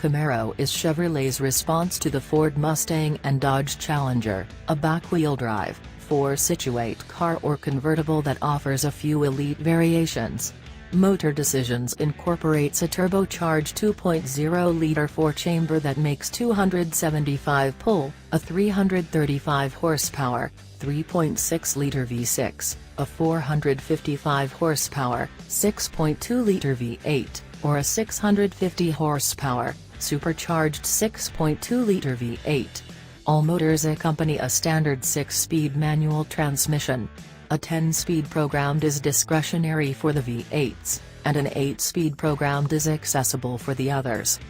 Camaro is Chevrolet's response to the Ford Mustang and Dodge Challenger, a back-wheel drive, four-situate car or convertible that offers a few elite variations. Motor Decisions incorporates a turbocharged 2.0-liter four-chamber that makes 275 pull, a 335 horsepower, 3.6-liter V6, a 455 horsepower, 6.2-liter V8, or a 650 horsepower, supercharged 6.2-liter V8. All motors accompany a standard 6-speed manual transmission. A 10-speed programmed is discretionary for the V8s, and an 8-speed programmed is accessible for the others.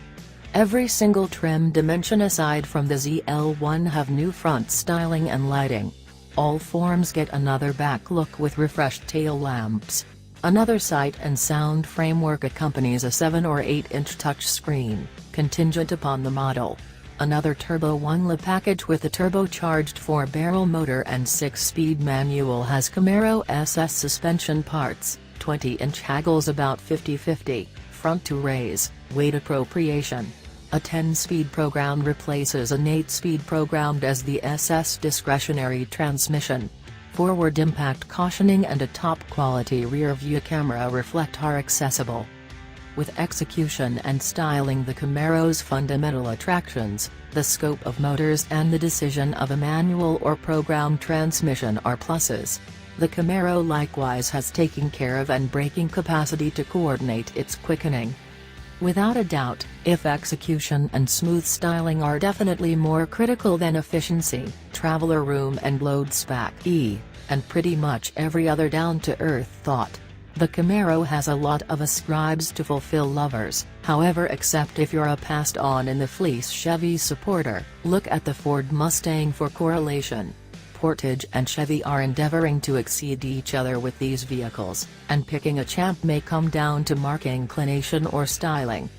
Every single trim dimension aside from the ZL1 have new front styling and lighting. All forms get another back look with refreshed tail lamps. Another sight and sound framework accompanies a 7 or 8-inch touchscreen, contingent upon the model. Another Turbo 1.La package with a turbocharged 4-barrel motor and 6-speed manual has Camaro SS suspension parts, 20-inch haggles about 50/50, front to raise, weight appropriation. A 10-speed program replaces an 8-speed programmed as the SS discretionary transmission. Forward impact cautioning and a top-quality rear-view camera reflect are accessible. With execution and styling the Camaro's fundamental attractions, the scope of motors and the decision of a manual or programmed transmission are pluses. The Camaro likewise has taken care of and braking capacity to coordinate its quickening. Without a doubt, if execution and smooth styling are definitely more critical than efficiency, traveler room and load spec and pretty much every other down-to-earth thought, the Camaro has a lot of ascribes to fulfill lovers. However, except if you're a passed-on in the fleece Chevy supporter, look at the Ford Mustang for correlation. Portage and Chevy are endeavoring to exceed each other with these vehicles, and picking a champ may come down to mark inclination or styling.